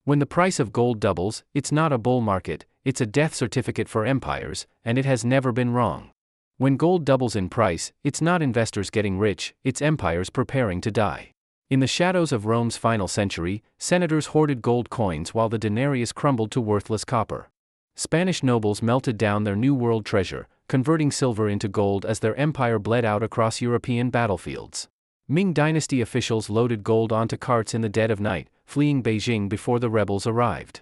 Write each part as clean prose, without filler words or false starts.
When the price of gold doubles, it's not a bull market, it's a death certificate for empires, and it has never been wrong. When gold doubles in price, it's not investors getting rich, it's empires preparing to die. In the shadows of Rome's final century, senators hoarded gold coins while the denarius crumbled to worthless copper. Spanish nobles melted down their New World treasure, converting silver into gold as their empire bled out across European battlefields. Ming Dynasty officials loaded gold onto carts in the dead of night, fleeing Beijing before the rebels arrived.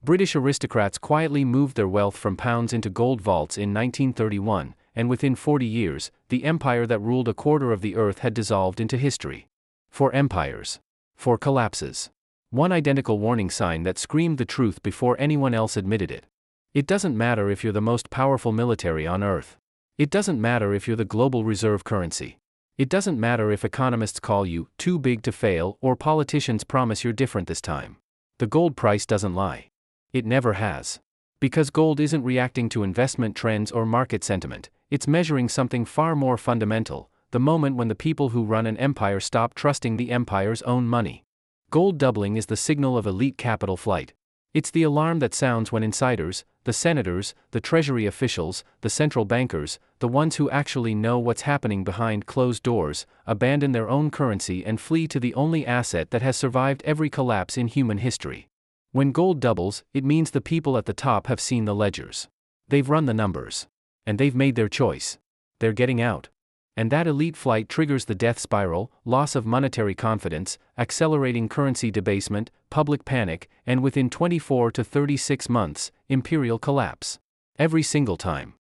British aristocrats quietly moved their wealth from pounds into gold vaults in 1931, and within 40 years, the empire that ruled a quarter of the earth had dissolved into history. For empires. For collapses. One identical warning sign that screamed the truth before anyone else admitted it. It doesn't matter if you're the most powerful military on earth. It doesn't matter if you're the global reserve currency. It doesn't matter if economists call you too big to fail or politicians promise you're different this time. The gold price doesn't lie. It never has. Because gold isn't reacting to investment trends or market sentiment, it's measuring something far more fundamental, the moment when the people who run an empire stop trusting the empire's own money. Gold doubling is the signal of elite capital flight. It's the alarm that sounds when insiders, the senators, the treasury officials, the central bankers, the ones who actually know what's happening behind closed doors, abandon their own currency and flee to the only asset that has survived every collapse in human history. When gold doubles, it means the people at the top have seen the ledgers. They've run the numbers. And they've made their choice. They're getting out. And that elite flight triggers the death spiral, loss of monetary confidence, accelerating currency debasement, public panic, and within 24 to 36 months, imperial collapse. Every single time.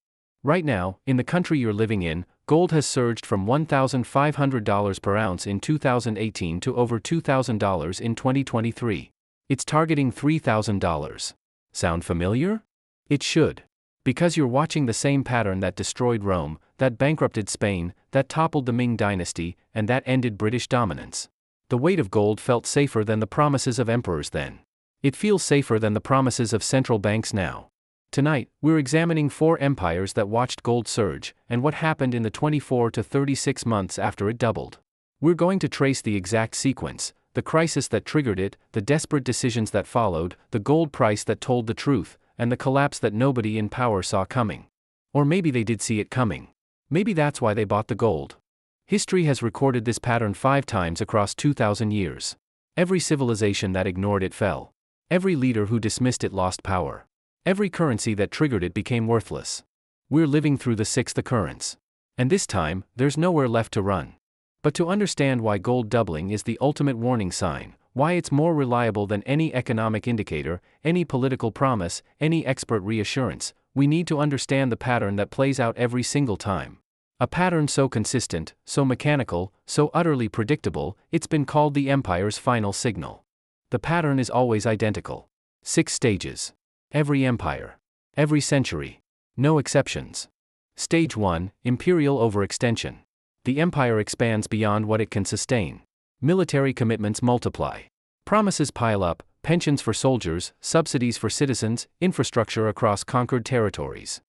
Right now, in the country you're living in, gold has surged from $1,500 per ounce in 2018 to over $2,000 in 2023. It's targeting $3,000. Sound familiar? It should. Because you're watching the same pattern that destroyed Rome, that bankrupted Spain, that toppled the Ming Dynasty, and that ended British dominance. The weight of gold felt safer than the promises of emperors then. It feels safer than the promises of central banks now. Tonight, we're examining 4 empires that watched gold surge, and what happened in the 24 to 36 months after it doubled. We're going to trace the exact sequence, the crisis that triggered it, the desperate decisions that followed, the gold price that told the truth, and the collapse that nobody in power saw coming. Or maybe they did see it coming. Maybe that's why they bought the gold. History has recorded this pattern 5 times across 2,000 years. Every civilization that ignored it fell. Every leader who dismissed it lost power. Every currency that triggered it became worthless. We're living through the 6th occurrence. And this time, there's nowhere left to run. But to understand why gold doubling is the ultimate warning sign, why it's more reliable than any economic indicator, any political promise, any expert reassurance, we need to understand the pattern that plays out every single time. A pattern so consistent, so mechanical, so utterly predictable, it's been called the empire's final signal. The pattern is always identical. 6 stages. Every empire. Every century. No exceptions. Stage 1, imperial overextension. The empire expands beyond what it can sustain. Military commitments multiply. Promises pile up, pensions for soldiers, subsidies for citizens, infrastructure across conquered territories.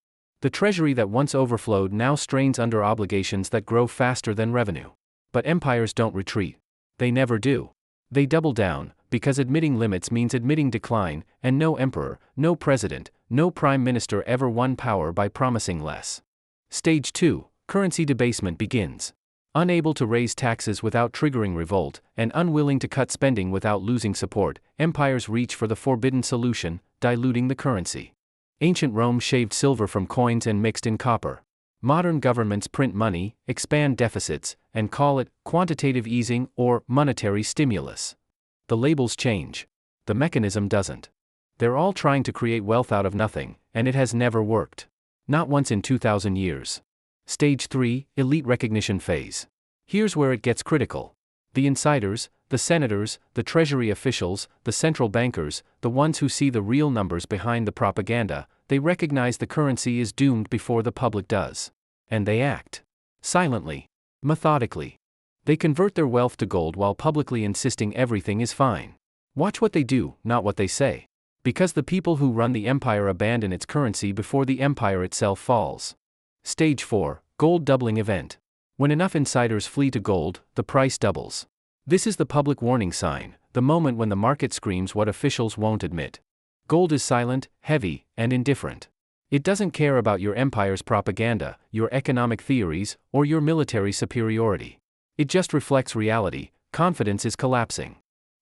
The treasury that once overflowed now strains under obligations that grow faster than revenue. But empires don't retreat. They never do. They double down, because admitting limits means admitting decline, and no emperor, no president, no prime minister ever won power by promising less. Stage 2, currency debasement begins. Unable to raise taxes without triggering revolt, and unwilling to cut spending without losing support, empires reach for the forbidden solution, diluting the currency. Ancient Rome shaved silver from coins and mixed in copper. Modern governments print money, expand deficits, and call it quantitative easing or monetary stimulus. The labels change. The mechanism doesn't. They're all trying to create wealth out of nothing, and it has never worked. Not once in 2,000 years. Stage 3, elite recognition phase. Here's where it gets critical. The insiders, the senators, the treasury officials, the central bankers, the ones who see the real numbers behind the propaganda, they recognize the currency is doomed before the public does. And they act. Silently. Methodically. They convert their wealth to gold while publicly insisting everything is fine. Watch what they do, not what they say. Because the people who run the empire abandon its currency before the empire itself falls. Stage 4, gold doubling event. When enough insiders flee to gold, the price doubles. This is the public warning sign, the moment when the market screams what officials won't admit. Gold is silent, heavy, and indifferent. It doesn't care about your empire's propaganda, your economic theories, or your military superiority. It just reflects reality. Confidence is collapsing.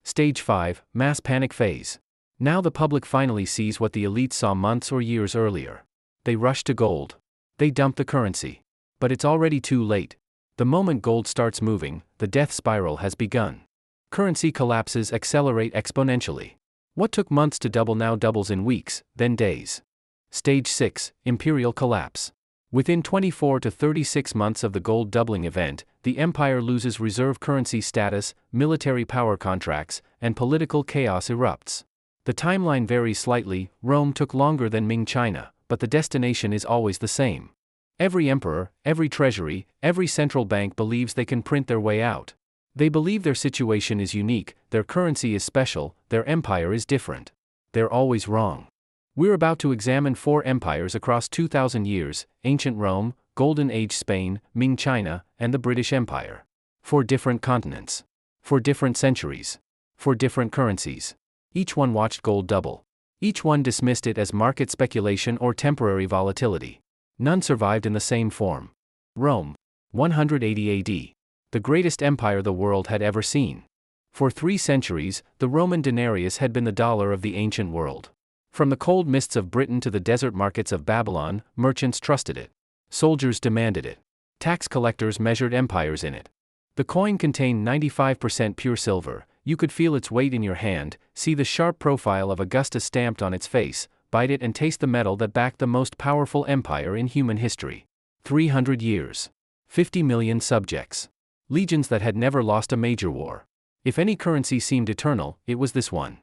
Stage 5, Mass Panic Phase. Now the public finally sees what the elites saw months or years earlier. They rush to gold. They dump the currency. But it's already too late. The moment gold starts moving, the death spiral has begun. Currency collapses accelerate exponentially. What took months to double now doubles in weeks, then days. Stage 6, Imperial Collapse. Within 24 to 36 months of the gold doubling event, the empire loses reserve currency status, military power contracts, and political chaos erupts. The timeline varies slightly. Rome took longer than Ming China, but the destination is always the same. Every emperor, every treasury, every central bank believes they can print their way out. They believe their situation is unique, their currency is special, their empire is different. They're always wrong. We're about to examine 4 empires across 2,000 years: Ancient Rome, Golden Age Spain, Ming China, and the British Empire. 4 different continents. 4 different centuries. 4 different currencies. Each one watched gold double. Each one dismissed it as market speculation or temporary volatility. None survived in the same form. Rome. 180 AD. The greatest empire the world had ever seen. For 3 centuries, the Roman denarius had been the dollar of the ancient world. From the cold mists of Britain to the desert markets of Babylon, merchants trusted it. Soldiers demanded it. Tax collectors measured empires in it. The coin contained 95% pure silver. You could feel its weight in your hand, see the sharp profile of Augustus stamped on its face, bite it and taste the metal that backed the most powerful empire in human history. 300 years. 50 million subjects. Legions that had never lost a major war. If any currency seemed eternal, it was this one.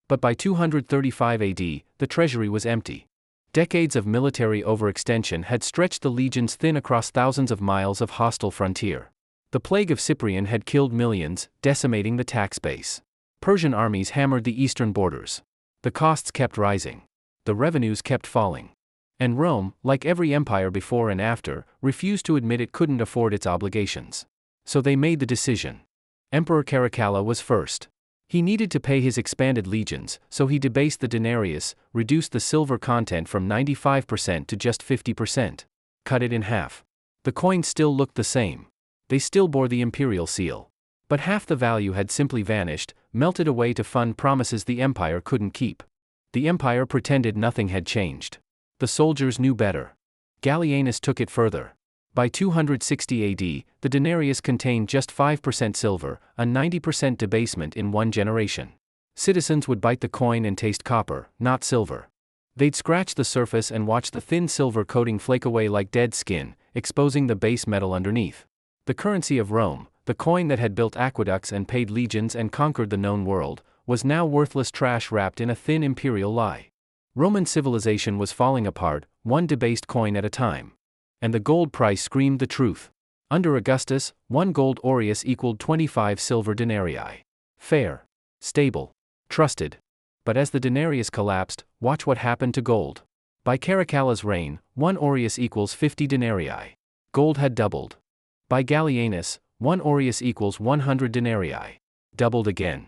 But by 235 AD, the treasury was empty. Decades of military overextension had stretched the legions thin across thousands of miles of hostile frontier. The plague of Cyprian had killed millions, decimating the tax base. Persian armies hammered the eastern borders. The costs kept rising. The revenues kept falling. And Rome, like every empire before and after, refused to admit it couldn't afford its obligations. So they made the decision. Emperor Caracalla was first. He needed to pay his expanded legions, so he debased the denarius, reduced the silver content from 95% to just 50%. Cut it in half. The coins still looked the same. They still bore the imperial seal. But half the value had simply vanished, melted away to fund promises the empire couldn't keep. The empire pretended nothing had changed. The soldiers knew better. Gallienus took it further. By 260 AD, the denarius contained just 5% silver, a 90% debasement in one generation. Citizens would bite the coin and taste copper, not silver. They'd scratch the surface and watch the thin silver coating flake away like dead skin, exposing the base metal underneath. The currency of Rome, the coin that had built aqueducts and paid legions and conquered the known world, was now worthless trash wrapped in a thin imperial lie. Roman civilization was falling apart, one debased coin at a time. And the gold price screamed the truth. Under Augustus, 1 gold aureus equaled 25 silver denarii. Fair. Stable. Trusted. But as the denarius collapsed, watch what happened to gold. By Caracalla's reign, 1 aureus equals 50 denarii. Gold had doubled. By Gallienus, 1 aureus equals 100 denarii. Doubled again.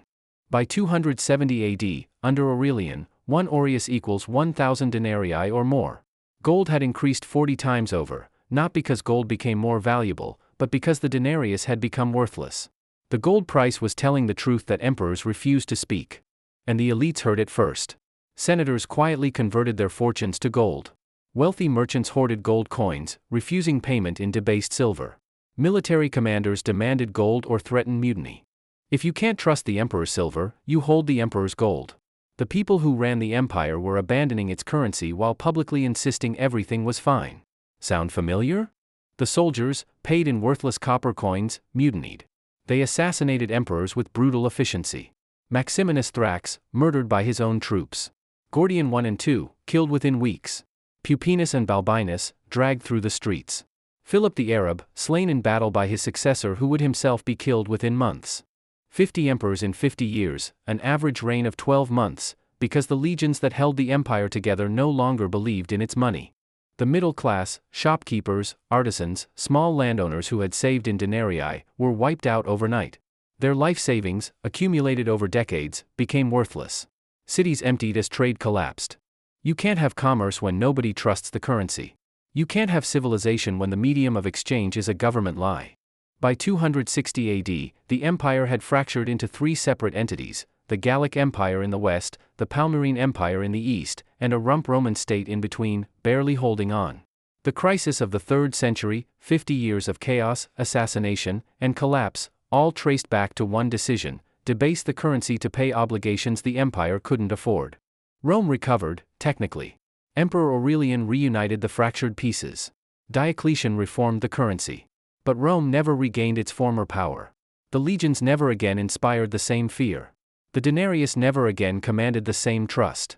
By 270 AD, under Aurelian, 1 aureus equals 1,000 denarii or more. Gold had increased 40 times over, not because gold became more valuable, but because the denarius had become worthless. The gold price was telling the truth that emperors refused to speak. And the elites heard it first. Senators quietly converted their fortunes to gold. Wealthy merchants hoarded gold coins, refusing payment in debased silver. Military commanders demanded gold or threatened mutiny. If you can't trust the emperor's silver, you hold the emperor's gold. The people who ran the empire were abandoning its currency while publicly insisting everything was fine. Sound familiar? The soldiers, paid in worthless copper coins, mutinied. They assassinated emperors with brutal efficiency. Maximinus Thrax, murdered by his own troops. Gordian I and II, killed within weeks. Pupienus and Balbinus, dragged through the streets. Philip the Arab, slain in battle by his successor who would himself be killed within months. 50 emperors in 50 years, an average reign of 12 months, because the legions that held the empire together no longer believed in its money. The middle class, shopkeepers, artisans, small landowners who had saved in denarii, were wiped out overnight. Their life savings, accumulated over decades, became worthless. Cities emptied as trade collapsed. You can't have commerce when nobody trusts the currency. You can't have civilization when the medium of exchange is a government lie. By 260 AD, the empire had fractured into three separate entities: the Gallic Empire in the west, the Palmyrene Empire in the east, and a rump Roman state in between, barely holding on. The crisis of the 3rd century, 50 years of chaos, assassination, and collapse, all traced back to one decision: debase the currency to pay obligations the empire couldn't afford. Rome recovered, technically. Emperor Aurelian reunited the fractured pieces. Diocletian reformed the currency. But Rome never regained its former power. The legions never again inspired the same fear. The denarius never again commanded the same trust.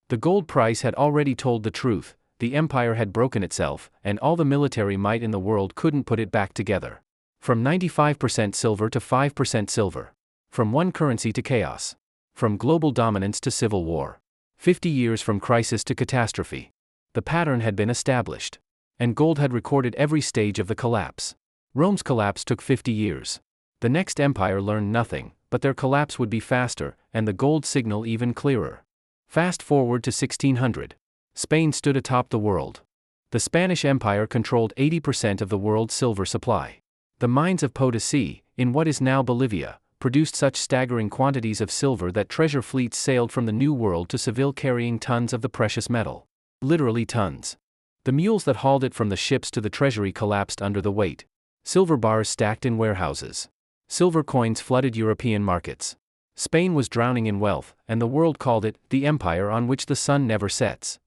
The gold price had already told the truth: the empire had broken itself, and all the military might in the world couldn't put it back together. From 95% silver to 5% silver. From one currency to chaos. From global dominance to civil war. 50 years from crisis to catastrophe. The pattern had been established. And gold had recorded every stage of the collapse. Rome's collapse took 50 years. The next empire learned nothing, but their collapse would be faster, and the gold signal even clearer. Fast forward to 1600. Spain stood atop the world. The Spanish Empire controlled 80% of the world's silver supply. The mines of Potosi, in what is now Bolivia, produced such staggering quantities of silver that treasure fleets sailed from the New World to Seville carrying tons of the precious metal. Literally tons. The mules that hauled it from the ships to the treasury collapsed under the weight. Silver bars stacked in warehouses. Silver coins flooded European markets. Spain was drowning in wealth, and the world called it the empire on which the sun never sets.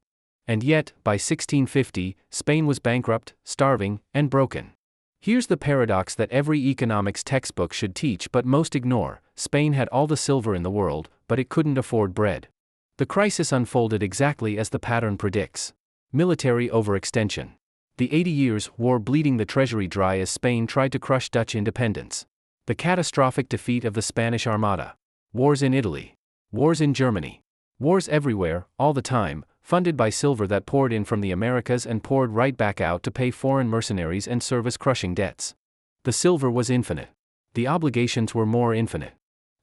And yet, by 1650, Spain was bankrupt, starving, and broken. Here's the paradox that every economics textbook should teach but most ignore: Spain had all the silver in the world, but it couldn't afford bread. The crisis unfolded exactly as the pattern predicts. Military overextension. The 80 Years' War bleeding the treasury dry as Spain tried to crush Dutch independence. The catastrophic defeat of the Spanish Armada. Wars in Italy. Wars in Germany. Wars everywhere, all the time, funded by silver that poured in from the Americas and poured right back out to pay foreign mercenaries and service crushing debts. The silver was infinite. The obligations were more infinite.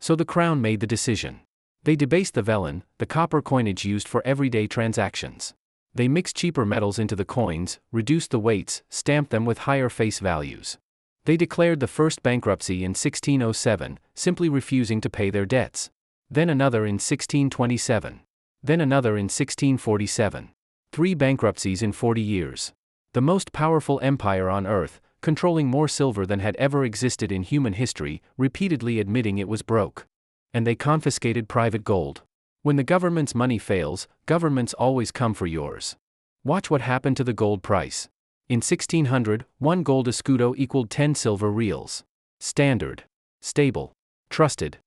So the crown made the decision. They debased the vellon, the copper coinage used for everyday transactions. They mixed cheaper metals into the coins, reduced the weights, stamped them with higher face values. They declared the first bankruptcy in 1607, simply refusing to pay their debts. Then another in 1627. Then another in 1647. 3 bankruptcies in 40 years. The most powerful empire on earth, controlling more silver than had ever existed in human history, repeatedly admitting it was broke. And they confiscated private gold. When the government's money fails, governments always come for yours. Watch what happened to the gold price. In 1600, 1 gold escudo equaled 10 silver reals. Standard. Stable. Trusted.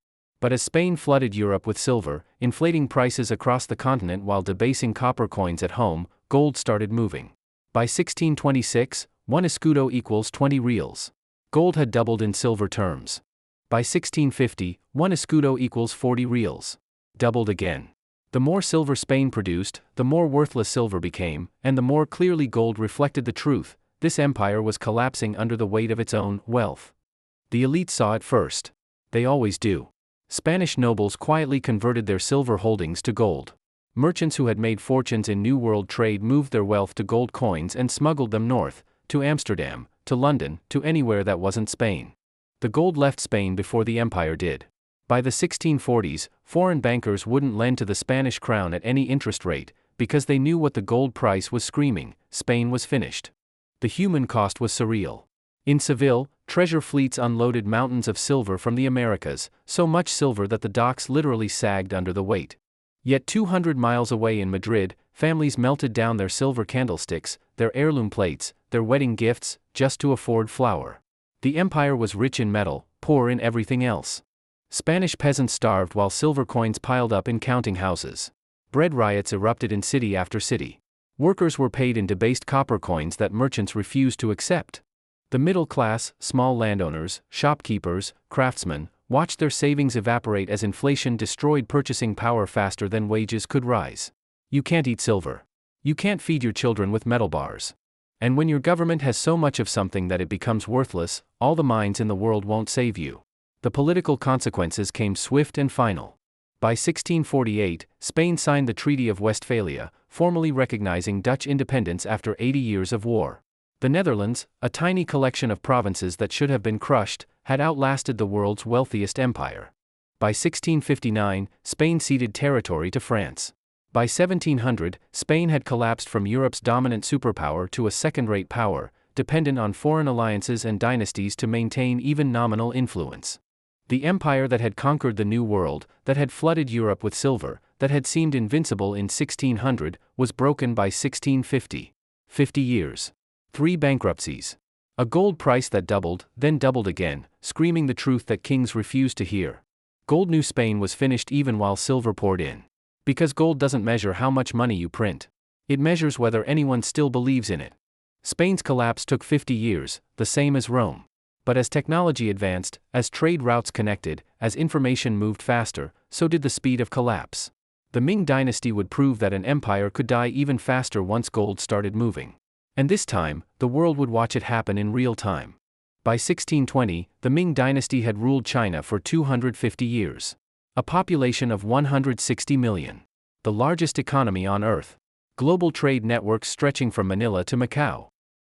But as Spain flooded Europe with silver, inflating prices across the continent while debasing copper coins at home, gold started moving. By 1626, 1 escudo equals 20 reals. Gold had doubled in silver terms. By 1650, 1 escudo equals 40 reals. Doubled again. The more silver Spain produced, the more worthless silver became, and the more clearly gold reflected the truth: this empire was collapsing under the weight of its own wealth. The elite saw it first. They always do. Spanish nobles quietly converted their silver holdings to gold. Merchants who had made fortunes in New World trade moved their wealth to gold coins and smuggled them north, to Amsterdam, to London, to anywhere that wasn't Spain. The gold left Spain before the empire did. By the 1640s, foreign bankers wouldn't lend to the Spanish crown at any interest rate, because they knew what the gold price was screaming: Spain was finished. The human cost was surreal. In Seville, treasure fleets unloaded mountains of silver from the Americas, so much silver that the docks literally sagged under the weight. Yet 200 miles away in Madrid, families melted down their silver candlesticks, their heirloom plates, their wedding gifts, just to afford flour. The empire was rich in metal, poor in everything else. Spanish peasants starved while silver coins piled up in counting houses. Bread riots erupted in city after city. Workers were paid in debased copper coins that merchants refused to accept. The middle class, small landowners, shopkeepers, craftsmen, watched their savings evaporate as inflation destroyed purchasing power faster than wages could rise. You can't eat silver. You can't feed your children with metal bars. And when your government has so much of something that it becomes worthless, all the mines in the world won't save you. The political consequences came swift and final. By 1648, Spain signed the Treaty of Westphalia, formally recognizing Dutch independence after 80 years of war. The Netherlands, a tiny collection of provinces that should have been crushed, had outlasted the world's wealthiest empire. By 1659, Spain ceded territory to France. By 1700, Spain had collapsed from Europe's dominant superpower to a second-rate power, dependent on foreign alliances and dynasties to maintain even nominal influence. The empire that had conquered the New World, that had flooded Europe with silver, that had seemed invincible in 1600, was broken by 1650. 50 years. 3 bankruptcies. A gold price that doubled, then doubled again, screaming the truth that kings refused to hear. Gold knew Spain was finished even while silver poured in. Because gold doesn't measure how much money you print. It measures whether anyone still believes in it. Spain's collapse took 50 years, the same as Rome. But as technology advanced, as trade routes connected, as information moved faster, so did the speed of collapse. The Ming Dynasty would prove that an empire could die even faster once gold started moving. And this time, the world would watch it happen in real time. By 1620, the Ming Dynasty had ruled China for 250 years. A population of 160 million. The largest economy on Earth. Global trade networks stretching from Manila to Macau.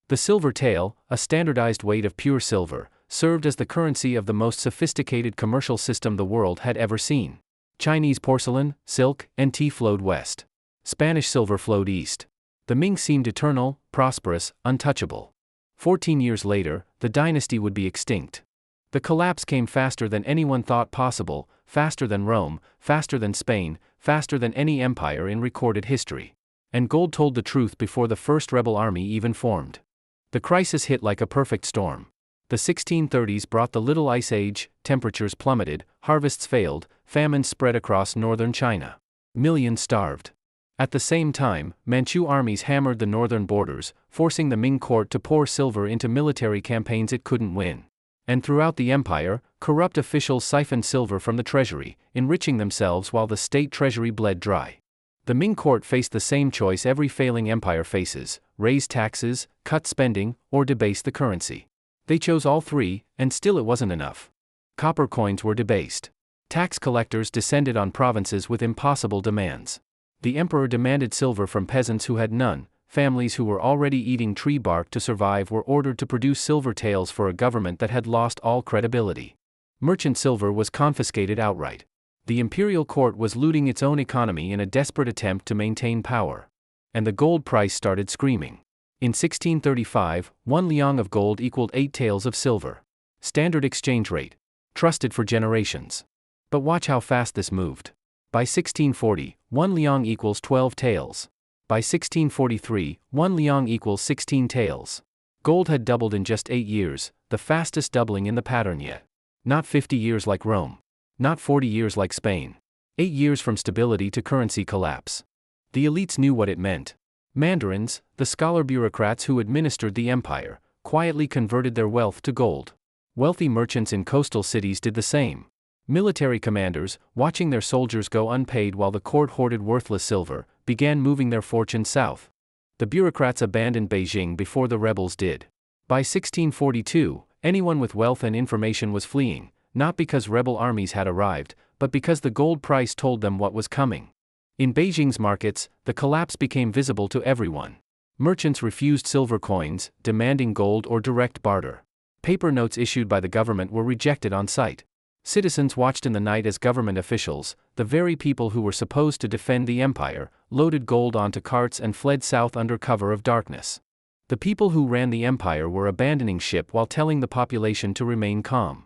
The silver tael, a standardized weight of pure silver, served as the currency of the most sophisticated commercial system the world had ever seen. Chinese porcelain, silk, and tea flowed west. Spanish silver flowed east. The Ming seemed eternal, prosperous, untouchable. 14 years later, the dynasty would be extinct. The collapse came faster than anyone thought possible, faster than Rome, faster than Spain, faster than any empire in recorded history. And gold told the truth before the first rebel army even formed. The crisis hit like a perfect storm. The 1630s brought the Little Ice Age, temperatures plummeted, harvests failed, famine spread across northern China. Millions starved. At the same time, Manchu armies hammered the northern borders, forcing the Ming court to pour silver into military campaigns it couldn't win. And throughout the empire, corrupt officials siphoned silver from the treasury, enriching themselves while the state treasury bled dry. The Ming court faced the same choice every failing empire faces: raise taxes, cut spending, or debase the currency. They chose all three, and still it wasn't enough. Copper coins were debased. Tax collectors descended on provinces with impossible demands. The emperor demanded silver from peasants who had none. Families who were already eating tree bark to survive were ordered to produce silver taels for a government that had lost all credibility. Merchant silver was confiscated outright. The imperial court was looting its own economy in a desperate attempt to maintain power. And the gold price started screaming. In 1635, 1 liang of gold equaled 8 taels of silver. Standard exchange rate. Trusted for generations. But watch how fast this moved. By 1640, 1 liang equals 12 taels. By 1643, 1 liang equals 16 taels. Gold had doubled in just 8 years, the fastest doubling in the pattern yet. Not 50 years like Rome. Not 40 years like Spain. 8 years from stability to currency collapse. The elites knew what it meant. Mandarins, the scholar bureaucrats who administered the empire, quietly converted their wealth to gold. Wealthy merchants in coastal cities did the same. Military commanders, watching their soldiers go unpaid while the court hoarded worthless silver, began moving their fortune south. The bureaucrats abandoned Beijing before the rebels did. By 1642, anyone with wealth and information was fleeing, not because rebel armies had arrived, but because the gold price told them what was coming. In Beijing's markets, the collapse became visible to everyone. Merchants refused silver coins, demanding gold or direct barter. Paper notes issued by the government were rejected on sight. Citizens watched in the night as government officials, the very people who were supposed to defend the empire, loaded gold onto carts and fled south under cover of darkness. The people who ran the empire were abandoning ship while telling the population to remain calm.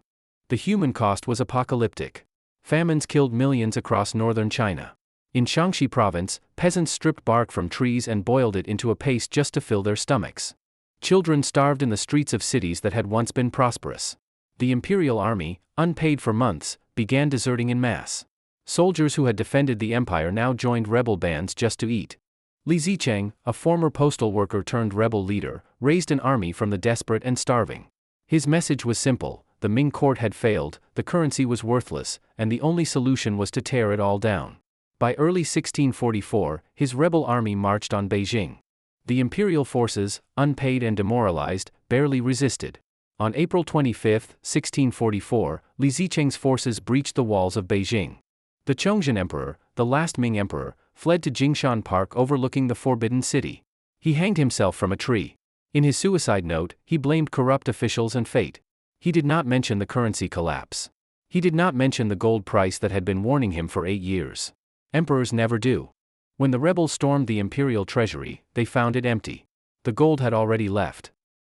The human cost was apocalyptic. Famines killed millions across northern China. In Shaanxi province, peasants stripped bark from trees and boiled it into a paste just to fill their stomachs. Children starved in the streets of cities that had once been prosperous. The imperial army, unpaid for months, began deserting in mass. Soldiers who had defended the empire now joined rebel bands just to eat. Li Zicheng, a former postal worker turned rebel leader, raised an army from the desperate and starving. His message was simple: the Ming court had failed, the currency was worthless, and the only solution was to tear it all down. By early 1644, his rebel army marched on Beijing. The imperial forces, unpaid and demoralized, barely resisted. On April 25, 1644, Li Zicheng's forces breached the walls of Beijing. The Chongzhen Emperor, the last Ming Emperor, fled to Jingshan Park overlooking the Forbidden City. He hanged himself from a tree. In his suicide note, he blamed corrupt officials and fate. He did not mention the currency collapse. He did not mention the gold price that had been warning him for 8 years. Emperors never do. When the rebels stormed the imperial treasury, they found it empty. The gold had already left.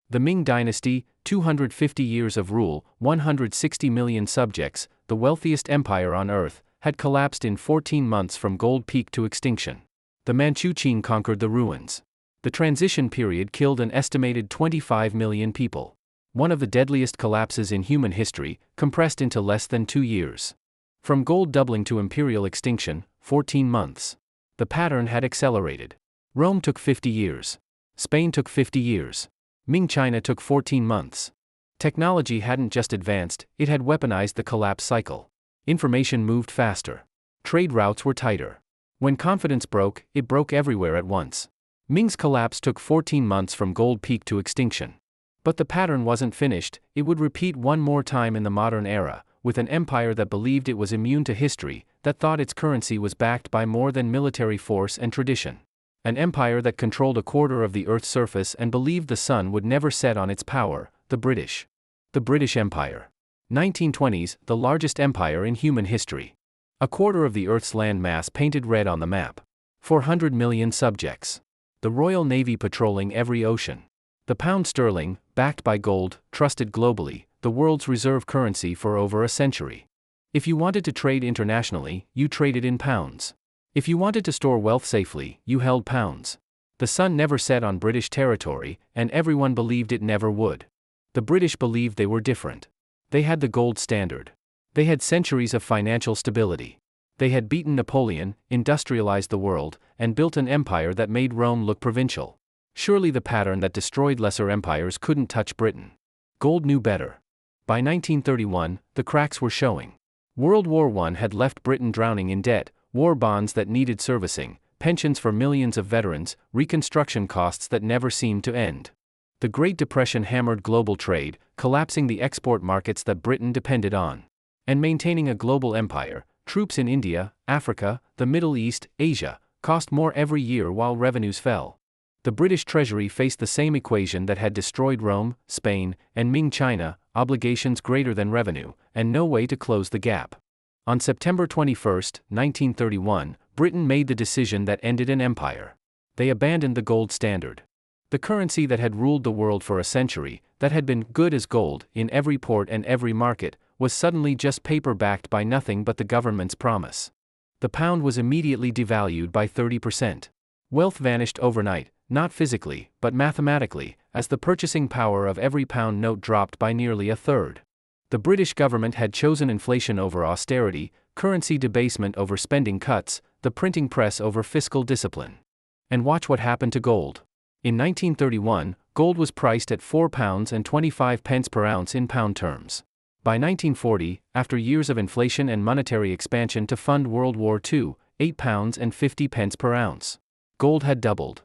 The Ming Dynasty, 250 years of rule, 160 million subjects, the wealthiest empire on earth, had collapsed in 14 months from gold peak to extinction. The Manchu Qing conquered the ruins. The transition period killed an estimated 25 million people. One of the deadliest collapses in human history, compressed into less than 2 years. From gold doubling to imperial extinction, 14 months. The pattern had accelerated. Rome took 50 years. Spain took 50 years. Ming China took 14 months. Technology hadn't just advanced, it had weaponized the collapse cycle. Information moved faster. Trade routes were tighter. When confidence broke, it broke everywhere at once. Ming's collapse took 14 months from gold peak to extinction. But the pattern wasn't finished, it would repeat one more time in the modern era, with an empire that believed it was immune to history, that thought its currency was backed by more than military force and tradition. An empire that controlled a quarter of the Earth's surface and believed the sun would never set on its power, the British. The British Empire. 1920s, the largest empire in human history. A quarter of the Earth's land mass painted red on the map. 400 million subjects. The Royal Navy patrolling every ocean. The pound sterling, backed by gold, trusted globally, the world's reserve currency for over a century. If you wanted to trade internationally, you traded in pounds. If you wanted to store wealth safely, you held pounds. The sun never set on British territory, and everyone believed it never would. The British believed they were different. They had the gold standard. They had centuries of financial stability. They had beaten Napoleon, industrialized the world, and built an empire that made Rome look provincial. Surely the pattern that destroyed lesser empires couldn't touch Britain. Gold knew better. By 1931, the cracks were showing. World War I had left Britain drowning in debt, war bonds that needed servicing, pensions for millions of veterans, reconstruction costs that never seemed to end. The Great Depression hammered global trade, collapsing the export markets that Britain depended on. And maintaining a global empire, troops in India, Africa, the Middle East, Asia, cost more every year while revenues fell. The British Treasury faced the same equation that had destroyed Rome, Spain, and Ming China, obligations greater than revenue, and no way to close the gap. On September 21, 1931, Britain made the decision that ended an empire. They abandoned the gold standard. The currency that had ruled the world for a century, that had been good as gold in every port and every market, was suddenly just paper backed by nothing but the government's promise. The pound was immediately devalued by 30%. Wealth vanished overnight, not physically, but mathematically, as the purchasing power of every pound note dropped by nearly a third. The British government had chosen inflation over austerity, currency debasement over spending cuts, the printing press over fiscal discipline. And watch what happened to gold. In 1931, gold was priced at £4.25 per ounce in pound terms. By 1940, after years of inflation and monetary expansion to fund World War II, £8.50 per ounce. Gold had doubled.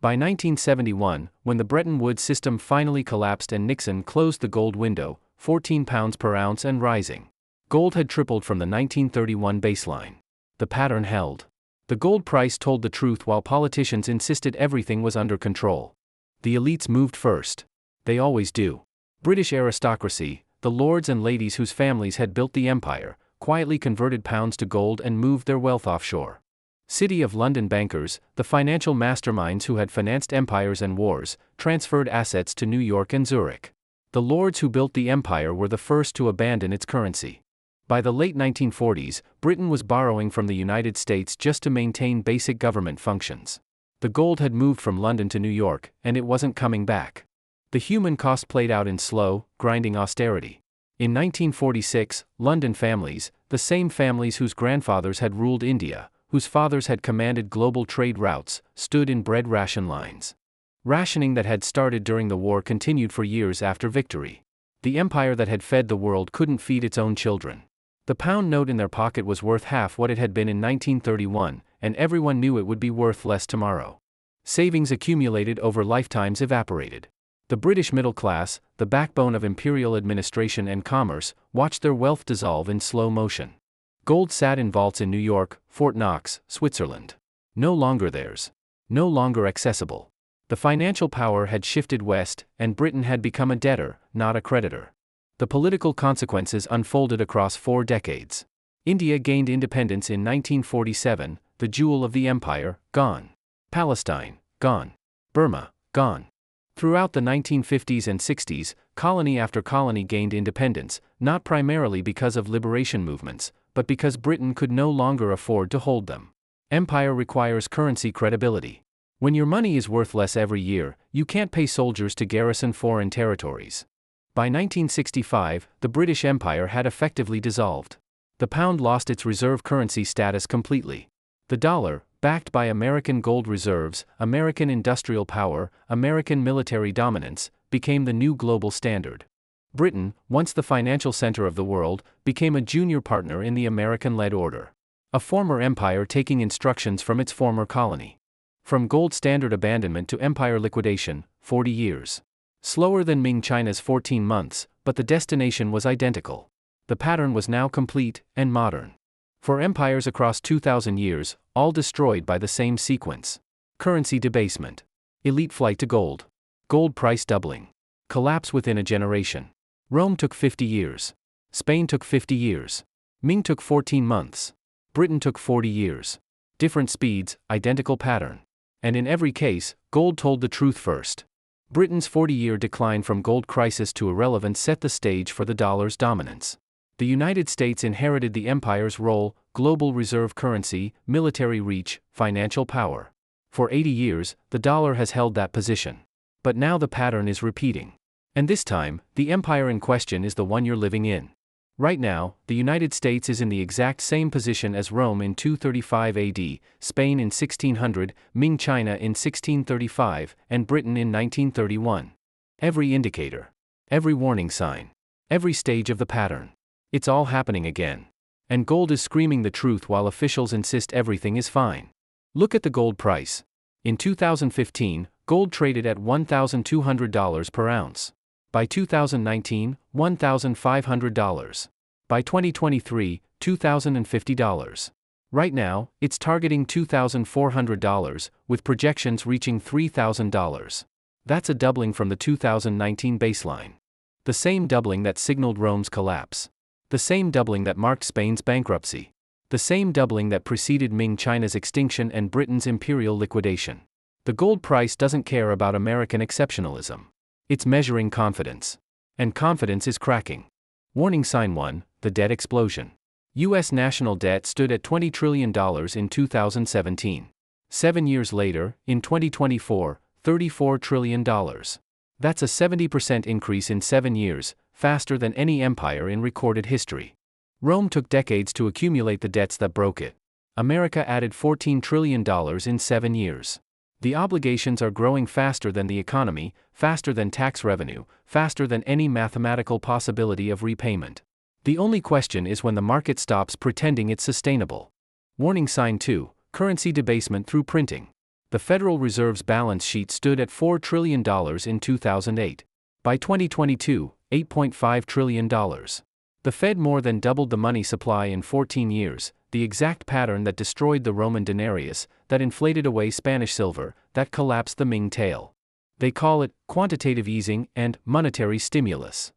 By 1971, when the Bretton Woods system finally collapsed and Nixon closed the gold window, £14 per ounce and rising. Gold had tripled from the 1931 baseline. The pattern held. The gold price told the truth while politicians insisted everything was under control. The elites moved first. They always do. British aristocracy, the lords and ladies whose families had built the empire, quietly converted pounds to gold and moved their wealth offshore. City of London bankers, the financial masterminds who had financed empires and wars, transferred assets to New York and Zurich. The lords who built the empire were the first to abandon its currency. By the late 1940s, Britain was borrowing from the United States just to maintain basic government functions. The gold had moved from London to New York, and it wasn't coming back. The human cost played out in slow, grinding austerity. In 1946, London families, the same families whose grandfathers had ruled India, whose fathers had commanded global trade routes, stood in bread ration lines. Rationing that had started during the war continued for years after victory. The empire that had fed the world couldn't feed its own children. The pound note in their pocket was worth half what it had been in 1931, and everyone knew it would be worth less tomorrow. Savings accumulated over lifetimes evaporated. The British middle class, the backbone of imperial administration and commerce, watched their wealth dissolve in slow motion. Gold sat in vaults in New York, Fort Knox, Switzerland. No longer theirs. No longer accessible. The financial power had shifted west, and Britain had become a debtor, not a creditor. The political consequences unfolded across 4 decades. India gained independence in 1947, the jewel of the empire, gone. Palestine, gone. Burma, gone. Throughout the 1950s and 60s, colony after colony gained independence, not primarily because of liberation movements, but because Britain could no longer afford to hold them. Empire requires currency credibility. When your money is worth less every year, you can't pay soldiers to garrison foreign territories. By 1965, the British Empire had effectively dissolved. The pound lost its reserve currency status completely. The dollar, backed by American gold reserves, American industrial power, American military dominance, became the new global standard. Britain, once the financial center of the world, became a junior partner in the American-led order. A former empire taking instructions from its former colony. From gold standard abandonment to empire liquidation, 40 years. Slower than Ming China's 14 months, but the destination was identical. The pattern was now complete and modern. For empires across 2,000 years, all destroyed by the same sequence. Currency debasement. Elite flight to gold. Gold price doubling. Collapse within a generation. Rome took 50 years. Spain took 50 years. Ming took 14 months. Britain took 40 years. Different speeds, identical pattern. And in every case, gold told the truth first. Britain's 40-year decline from gold crisis to irrelevance set the stage for the dollar's dominance. The United States inherited the empire's role, global reserve currency, military reach, financial power. For 80 years, the dollar has held that position. But now the pattern is repeating. And this time, the empire in question is the one you're living in. Right now, the United States is in the exact same position as Rome in 235 AD, Spain in 1600, Ming China in 1635, and Britain in 1931. Every indicator. Every warning sign. Every stage of the pattern. It's all happening again. And gold is screaming the truth while officials insist everything is fine. Look at the gold price. In 2015, gold traded at $1,200 per ounce. By 2019, $1,500. By 2023, $2,050. Right now, it's targeting $2,400, with projections reaching $3,000. That's a doubling from the 2019 baseline. The same doubling that signaled Rome's collapse. The same doubling that marked Spain's bankruptcy. The same doubling that preceded Ming China's extinction and Britain's imperial liquidation. The gold price doesn't care about American exceptionalism. It's measuring confidence. And confidence is cracking. Warning sign 1, the debt explosion. U.S. national debt stood at $20 trillion in 2017. 7 years later, in 2024, $34 trillion. That's a 70% increase in 7 years, faster than any empire in recorded history. Rome took decades to accumulate the debts that broke it. America added $14 trillion in 7 years. The obligations are growing faster than the economy, faster than tax revenue, faster than any mathematical possibility of repayment. The only question is when the market stops pretending it's sustainable. Warning sign 2, currency debasement through printing. The Federal Reserve's balance sheet stood at $4 trillion in 2008. By 2022, $8.5 trillion. The Fed more than doubled the money supply in 14 years, the exact pattern that destroyed the Roman denarius, that inflated away Spanish silver, that collapsed the Ming tail. They call it quantitative easing and monetary stimulus.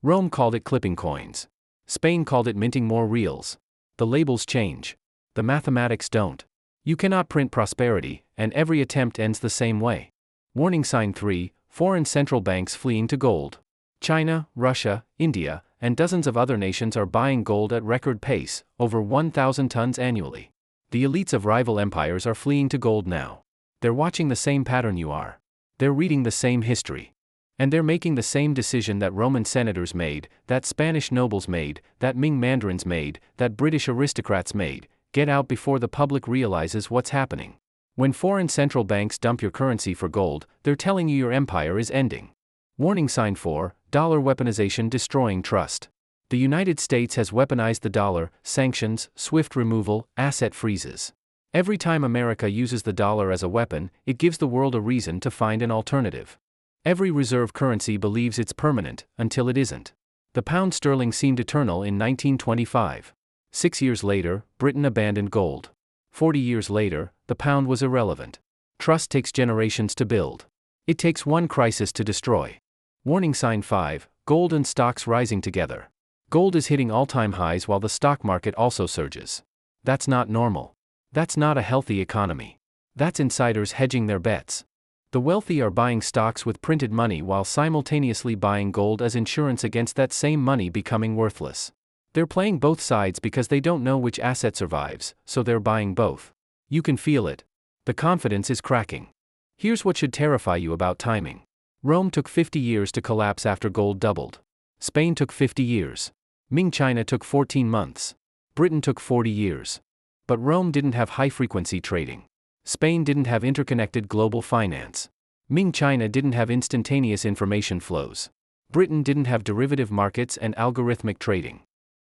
Rome called it clipping coins. Spain called it minting more reals. The labels change. The mathematics don't. You cannot print prosperity, and every attempt ends the same way. Warning sign 3, foreign central banks fleeing to gold. China, Russia, India, and dozens of other nations are buying gold at record pace, over 1,000 tons annually. The elites of rival empires are fleeing to gold now. They're watching the same pattern you are. They're reading the same history. And they're making the same decision that Roman senators made, that Spanish nobles made, that Ming mandarins made, that British aristocrats made. Get out before the public realizes what's happening. When foreign central banks dump your currency for gold, they're telling you your empire is ending. Warning sign 4, dollar weaponization destroying trust. The United States has weaponized the dollar, sanctions, swift removal, asset freezes. Every time America uses the dollar as a weapon, it gives the world a reason to find an alternative. Every reserve currency believes it's permanent, until it isn't. The pound sterling seemed eternal in 1925. 6 years later, Britain abandoned gold. 40 years later, the pound was irrelevant. Trust takes generations to build. It takes one crisis to destroy. Warning sign 5, gold and stocks rising together. Gold is hitting all-time highs while the stock market also surges. That's not normal. That's not a healthy economy. That's insiders hedging their bets. The wealthy are buying stocks with printed money while simultaneously buying gold as insurance against that same money becoming worthless. They're playing both sides because they don't know which asset survives, so they're buying both. You can feel it. The confidence is cracking. Here's what should terrify you about timing. Rome took 50 years to collapse after gold doubled. Spain took 50 years. Ming China took 14 months. Britain took 40 years. But Rome didn't have high-frequency trading. Spain didn't have interconnected global finance. Ming China didn't have instantaneous information flows. Britain didn't have derivative markets and algorithmic trading.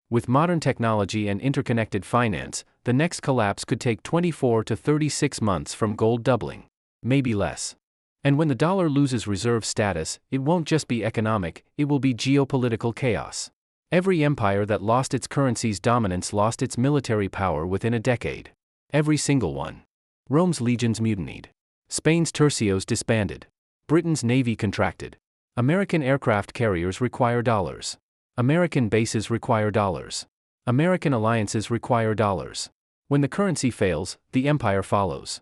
With modern technology and interconnected finance, the next collapse could take 24 to 36 months from gold doubling. Maybe less. And when the dollar loses reserve status, it won't just be economic, it will be geopolitical chaos. Every empire that lost its currency's dominance lost its military power within a decade. Every single one. Rome's legions mutinied. Spain's tercios disbanded. Britain's navy contracted. American aircraft carriers require dollars. American bases require dollars. American alliances require dollars. When the currency fails, the empire follows.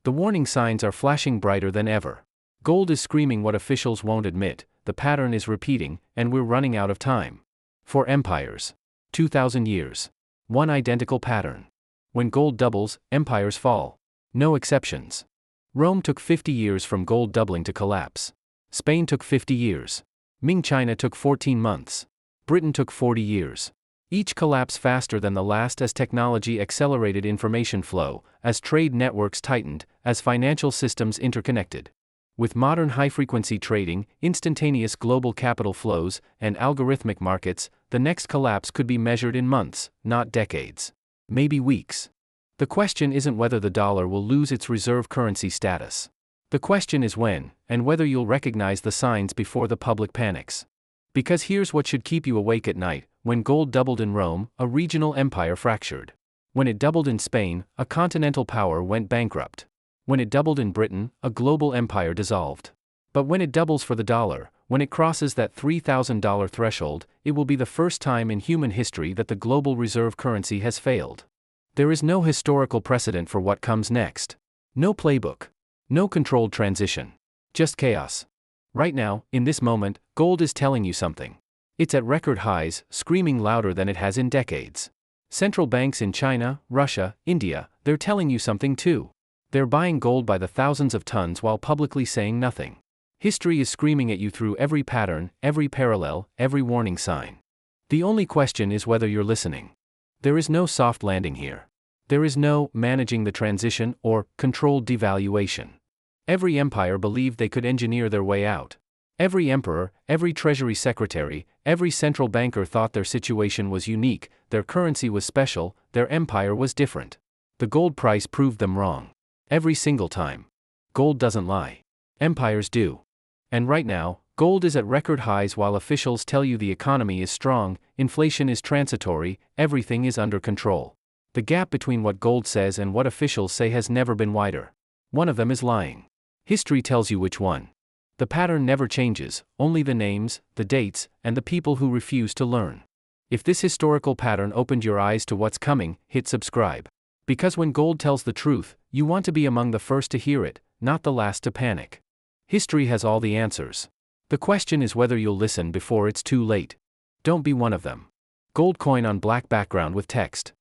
The warning signs are flashing brighter than ever. Gold is screaming what officials won't admit, the pattern is repeating, and we're running out of time. For empires. 2,000 years. One identical pattern. When gold doubles, empires fall. No exceptions. Rome took 50 years from gold doubling to collapse. Spain took 50 years. Ming China took 14 months. Britain took 40 years. Each collapsed faster than the last as technology accelerated information flow, as trade networks tightened, as financial systems interconnected. With modern high-frequency trading, instantaneous global capital flows, and algorithmic markets, the next collapse could be measured in months, not decades. Maybe weeks. The question isn't whether the dollar will lose its reserve currency status. The question is when, and whether you'll recognize the signs before the public panics. Because here's what should keep you awake at night: when gold doubled in Rome, a regional empire fractured. When it doubled in Spain, a continental power went bankrupt. When it doubled in Britain, a global empire dissolved. But when it doubles for the dollar, when it crosses that $3,000 threshold, it will be the first time in human history that the global reserve currency has failed. There is no historical precedent for what comes next. No playbook. No controlled transition. Just chaos. Right now, in this moment, gold is telling you something. It's at record highs, screaming louder than it has in decades. Central banks in China, Russia, India, they're telling you something too. They're buying gold by the thousands of tons while publicly saying nothing. History is screaming at you through every pattern, every parallel, every warning sign. The only question is whether you're listening. There is no soft landing here. There is no managing the transition or controlled devaluation. Every empire believed they could engineer their way out. Every emperor, every treasury secretary, every central banker thought their situation was unique, their currency was special, their empire was different. The gold price proved them wrong. Every single time. Gold doesn't lie. Empires do. And right now, gold is at record highs while officials tell you the economy is strong, inflation is transitory, everything is under control. The gap between what gold says and what officials say has never been wider. One of them is lying. History tells you which one. The pattern never changes, only the names, the dates, and the people who refuse to learn. If this historical pattern opened your eyes to what's coming, hit subscribe. Because when gold tells the truth, you want to be among the first to hear it, not the last to panic. History has all the answers. The question is whether you'll listen before it's too late. Don't be one of them. Gold coin on black background with text.